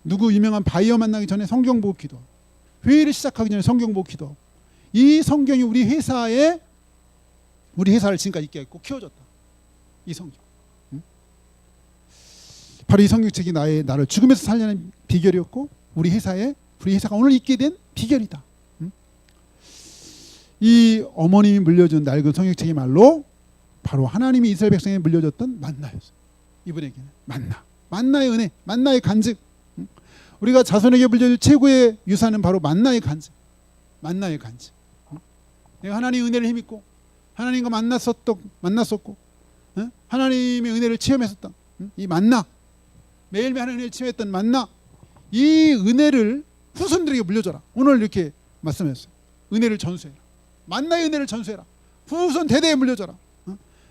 누구 유명한 바이어 만나기 전에 성경 보고 기도하고 회의를 시작하기 전에 성경 보고 기도하고 이 성경이 우리 회사를 지금까지 있게 했고 키워줬다. 이 성경. 바로 이 성경책이 나를 죽음에서 살려는 비결이었고 우리 회사가 오늘 있게 된 비결이다. 이 어머님이 물려준 낡은 성경책의 말로 바로 하나님이 이스라엘 백성에게 물려줬던 만나였어요. 이분에게는 만나의 은혜, 만나의 간증. 우리가 자손에게 물려줄 최고의 유산은 바로 만나의 간증. 만나의 간증. 내가 하나님의 은혜를 힘입고 하나님과 만났었고 하나님의 은혜를 체험했었던 이 만나, 매일매일 하나님의 은혜를 체험했던 만나, 이 은혜를 후손들에게 물려줘라. 오늘 이렇게 말씀했어요. 은혜를 전수해라. 만나의 은혜를 전수해라. 후손 대대에 물려줘라.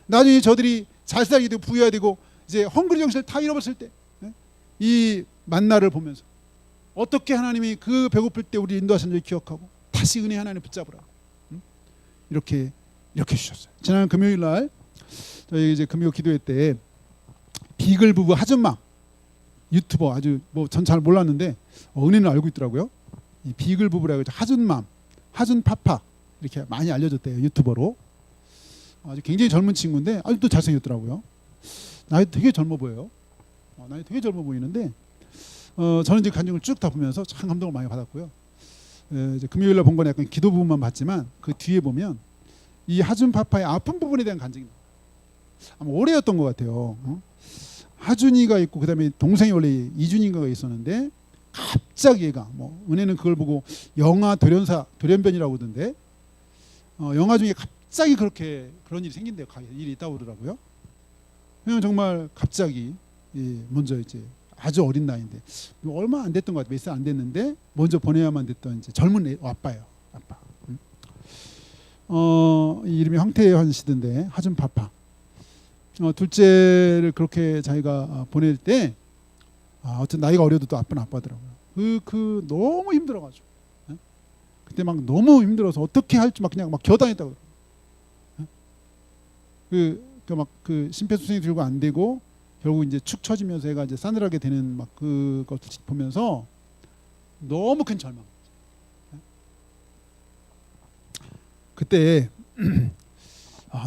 나중에 저들이 잘 살게 되고 부여해야 되고 이제 헝그리 정신을 다 잃어버렸을 때 이 만나를 보면서 어떻게 하나님이 그 배고플 때 우리 인도하신 줄 기억하고 다시 은혜 하나님 붙잡으라. 이렇게 주셨어요. 지난 금요일 날 저희 이제 금요 기도회 때 비글 부부 하준맘 유튜버 아주 뭐 전 잘 몰랐는데 은혜는 알고 있더라고요. 이 비글 부부라고 해서 하준맘, 하준파파 이렇게 많이 알려졌대요 유튜버로. 아주 굉장히 젊은 친구인데 아직도 잘생겼더라고요. 나이 되게 젊어 보여요. 나이 되게 젊어 보이는데 저는 이제 간증을 쭉 다 보면서 참 감동을 많이 받았고요. 이제 금요일날 본 건 약간 기도 부분만 봤지만 그 뒤에 보면 이 하준파파의 아픈 부분에 대한 간증이 아마 올해였던 것 같아요. 하준이가 있고 그다음에 동생이 원래 이준인가가 있었는데 갑자기 얘가 뭐 은혜는 그걸 보고 영아 돌연변이라고 하던데 영화 중에 갑자기 그렇게 그런 일이 생긴대요. 일이 있다고 그러더라고요. 그냥 정말 갑자기 먼저 이제 아주 어린 나이인데 얼마 안 됐던 것 같아요. 몇 살 안 됐는데 먼저 보내야만 됐던 이제 젊은 아빠예요. 아빠. 이름이 황태현 씨던데 하준파파. 둘째를 그렇게 자기가 보낼 때 어쨌든 나이가 어려도 또 아빠는 아빠더라고요. 그 너무 힘들어가지고 그때 막 너무 힘들어서 어떻게 할지 막 그냥 막 겨다녔다고. 그 심폐소생이 들고 안 되고 결국 이제 축 처지면서 애가 이제 싸늘하게 되는 막 그것을 보면서 너무 큰 절망. 그때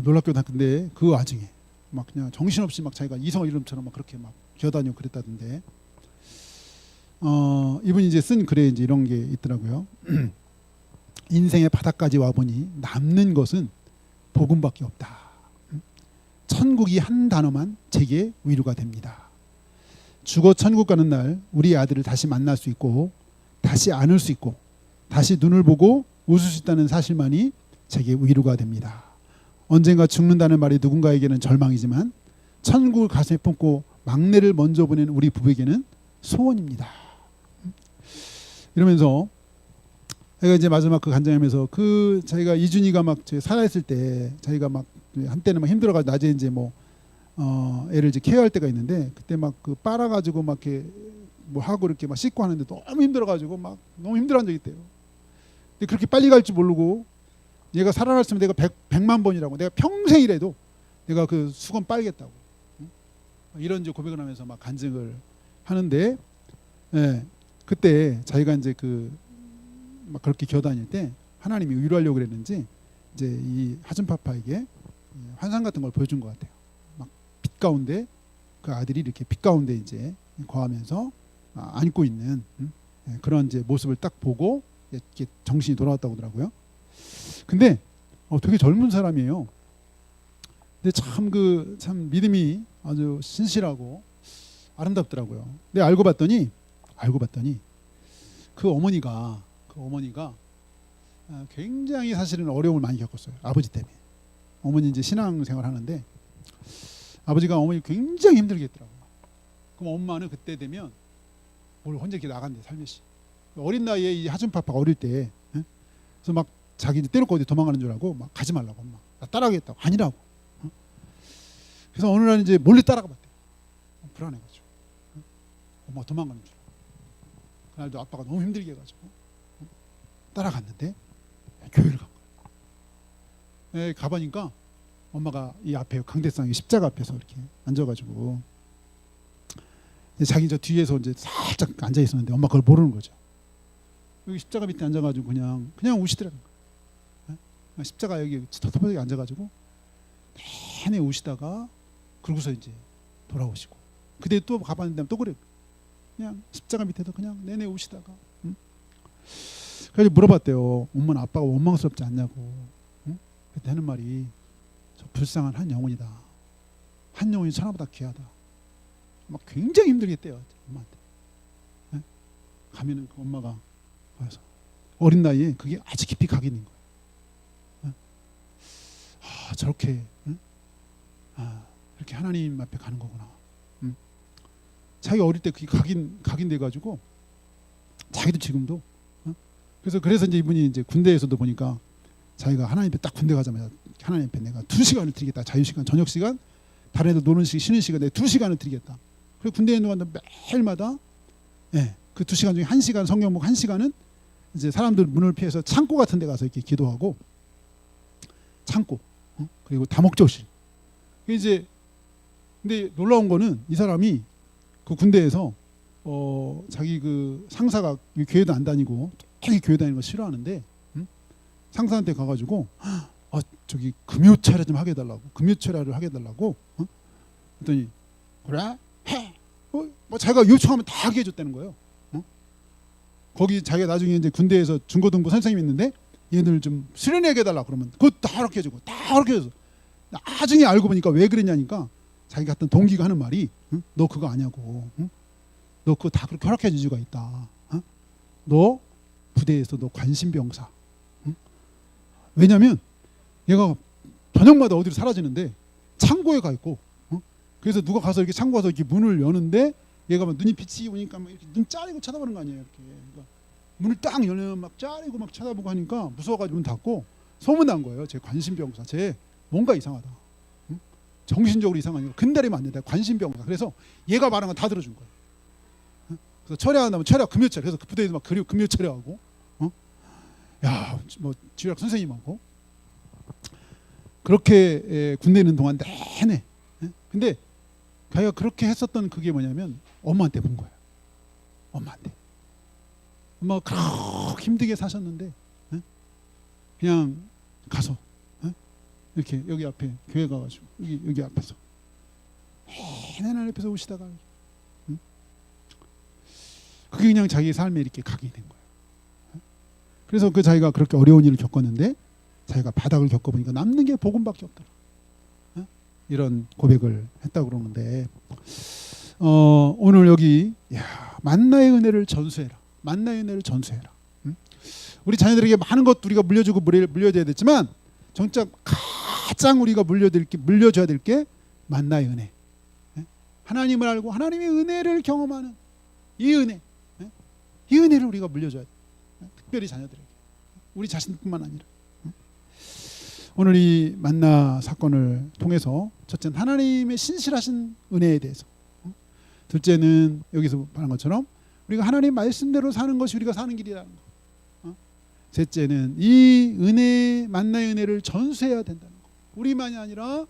놀랍게도 근데 그 와중에 막 그냥 정신없이 막 자기가 이성을 이름처럼 막 그렇게 막 기어다니고 그랬다던데 이분이 이제 쓴 글에 이제 이런 게 있더라고요. 인생의 바닥까지 와보니 남는 것은 복음밖에 없다. 천국이 한 단어만 제게 위로가 됩니다. 죽어 천국 가는 날 우리 아들을 다시 만날 수 있고 다시 안을 수 있고 다시 눈을 보고 웃을 수 있다는 사실만이 제게 위로가 됩니다. 언젠가 죽는다는 말이 누군가에게는 절망이지만 천국을 가슴에 품고 막내를 먼저 보낸 우리 부부에게는 소원입니다. 이러면서 제가 이제 마지막 그 간증하면서 그 자기가 이준이가 막 살아있을 때 자기가 막 한때는 막 힘들어가지고 낮에 이제 뭐 애를 이제 케어할 때가 있는데 그때 막 그 빨아가지고 막 이렇게 뭐 하고 이렇게 막 씻고 하는데 너무 힘들어가지고 막 너무 힘들어한 적이 있대요. 근데 그렇게 빨리 갈 줄 모르고 얘가 살아났으면 내가 100만 번이라고 내가 평생이라도 내가 그 수건 빨겠다고 이런 이제 고백을 하면서 막 간증을 하는데 그때 자기가 이제 막 그렇게 기어다닐 때 하나님이 위로하려고 그랬는지 이제 이 하준파파에게 환상 같은 걸 보여준 것 같아요. 막 빛 가운데 그 아들이 이렇게 빛 가운데 이제 거하면서 안고 있는 그런 이제 모습을 딱 보고 이렇게 정신이 돌아왔다고 하더라고요. 근데 되게 젊은 사람이에요. 근데 참 믿음이 아주 신실하고 아름답더라고요. 근데 알고 봤더니 그 어머니가 굉장히 사실은 어려움을 많이 겪었어요. 아버지 때문에. 어머니 이제 신앙생활 하는데 아버지가 어머니 굉장히 힘들게 했더라고요. 그럼 엄마는 그때 되면 뭘 혼자 이렇게 나간대 살며시. 어린 나이에 이 하준파파가 어릴 때 그래서 막 자기 이제 때려고 어디 도망가는 줄 알고 막 가지 말라고 엄마 나 따라가겠다고 아니라고. 그래서 어느 날 이제 몰래 따라가 봤대. 불안해가지고 엄마 도망가는 줄 알고. 그날도 아빠가 너무 힘들게 해가지고 따라갔는데 교회를 간 거예요. 가보니까 엄마가 이 앞에 강대상의 십자가 앞에서 이렇게 앉아가지고 자기 저 뒤에서 이제 살짝 앉아 있었는데 엄마 그걸 모르는 거죠. 여기 십자가 밑에 앉아가지고 그냥 우시더라는 거예요. 십자가 여기 터벅터벅 앉아가지고 내내 우시다가 그러고서 이제 돌아오시고 그때 또 가봤는데 또 그래. 그냥 십자가 밑에서 그냥 내내 우시다가 그래서 물어봤대요. 엄마는 아빠가 원망스럽지 않냐고. 그때 하는 말이 저 불쌍한 한 영혼이다. 한 영혼이 천하보다 귀하다. 막 굉장히 힘들겠대요. 엄마한테. 가면은 그 엄마가 와서 어린 나이에 그게 아주 깊이 각이 있는 거예요. 저렇게 이렇게 하나님 앞에 가는 거구나. 자기가 어릴 때 그게 각인돼 가지고 자기도 지금도 그래서 이제 이분이 이제 군대에서도 보니까 자기가 하나님 앞에 딱 군대 가자마자 하나님 앞에 내가 2시간을 드리겠다. 자유시간, 저녁시간, 다른 애들 노는 시간, 쉬는 시간 내가 2시간을 드리겠다. 그리고 군대에 있는 동안 매일마다 그 2시간 중에 1시간 성경복 1시간은 이제 사람들 문을 피해서 창고 같은 데 가서 이렇게 기도하고 창고 그리고 다목적실 이제 근데 놀라운 거는 이 사람이 그 군대에서 자기 그 상사가 교회도 안 다니고 되게 교회 다니는 거 싫어하는데 상사한테 가가지고 저기 금요철야 좀 하게 해달라고, 금요철야를 하게 해달라고. 그랬더니 그래 해. 뭐 자기가 요청하면 다 하게 해줬다는 거예요. 거기 자기가 나중에 이제 군대에서 중고등부 선생님이 있는데 얘들 좀 수련회하게 해달라 그러면 그것도 다 허락해 주고 다 허락해 줘서 나중에 알고 보니까 왜 그랬냐니까 자기 같은 동기가 하는 말이 너 그거 아냐고, 너 그거 다 그렇게 허락해 줄 이유가 있다. 너 부대에서 너 관심병사. 왜냐면 얘가 저녁마다 어디로 사라지는데 창고에 가 있고, 그래서 누가 가서 이렇게 창고 가서 이렇게 문을 여는데 얘가 막 눈이 빛이 오니까 막 이렇게 눈 짜리고 쳐다보는 거 아니에요. 이렇게 그러니까 문을 딱 열면 막 짜리고 막 쳐다보고 하니까 무서워가지고 문 닫고 소문난 거예요. 제 관심병사, 쟤 뭔가 이상하다. 정신적으로 이상하니까 근달이면 안 된다. 관심병사. 그래서 얘가 말한 건 다 들어준 거예요. 그래서 철야한다면 철야 금요철. 그래서 그 부대에서 막 금요철야하고, 야, 뭐 지휘학 선생님하고 그렇게 군대 있는 동안 내내. 근데 자기가 그렇게 했었던 그게 뭐냐면 엄마한테 본 거예요. 엄마한테. 엄마가 그렇게 힘들게 사셨는데 그냥 가서 이렇게 여기 앞에 교회 가가지고 여기 앞에서 하나님 앞에서 오시다가 그게 그냥 자기 삶에 이렇게 각이 된 거예요. 그래서 그 자기가 그렇게 어려운 일을 겪었는데 자기가 바닥을 겪어보니까 남는 게 복음밖에 없더라. 이런 고백을 했다고 그러는데 오늘 여기 만나의 은혜를 전수해라. 만나의 은혜를 전수해라. 우리 자녀들에게 많은 것 우리가 물려주고 물려줘야 되지만 정작 가장 우리가 물려줘야 될 게 만나의 은혜. 하나님을 알고 하나님의 은혜를 경험하는 이 은혜. 이 은혜를 우리가 물려줘야 돼. 특별히 자녀들에게. 우리 자신뿐만 아니라. 오늘 이 만나 사건을 통해서 첫째는 하나님의 신실하신 은혜에 대해서, 둘째는 여기서 말한 것처럼 우리가 하나님 말씀대로 사는 것이 우리가 사는 길이라는 거, 셋째는 이 은혜, 만나의 은혜를 전수해야 된다는 거. 우리만이 아니라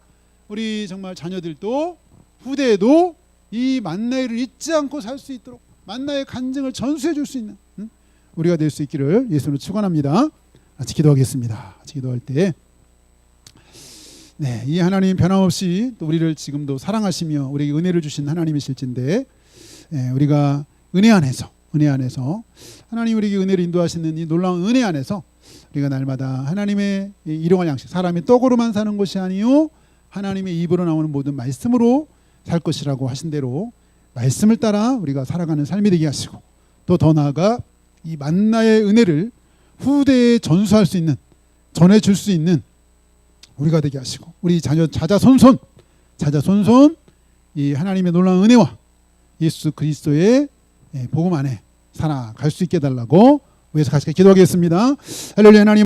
우리 정말 자녀들도 후대에도 이 만나를 잊지 않고 살 수 있도록 만나의 간증을 전수해 줄 수 있는 우리가 될 수 있기를 예수님으로 축원합니다. 같이 기도하겠습니다. 같이 기도할 때 이 하나님 변함없이 또 우리를 지금도 사랑하시며 우리에게 은혜를 주신 하나님이실진데, 우리가 은혜 안에서 하나님 우리에게 은혜를 인도하시는 이 놀라운 은혜 안에서 우리가 날마다 하나님의 일용할 양식, 사람의 떡으로만 사는 것이 아니요 하나님의 입으로 나오는 모든 말씀으로 살 것이라고 하신 대로 말씀을 따라 우리가 살아가는 삶이 되게 하시고, 또 더 나아가 이 만나의 은혜를 후대에 전수할 수 있는, 전해줄 수 있는 우리가 되게 하시고, 우리 자자손손 이 하나님의 놀라운 은혜와 예수 그리스도의 복음 안에 살아갈 수 있게 해달라고 위해서 같이 기도하겠습니다. 할렐루야. 하나님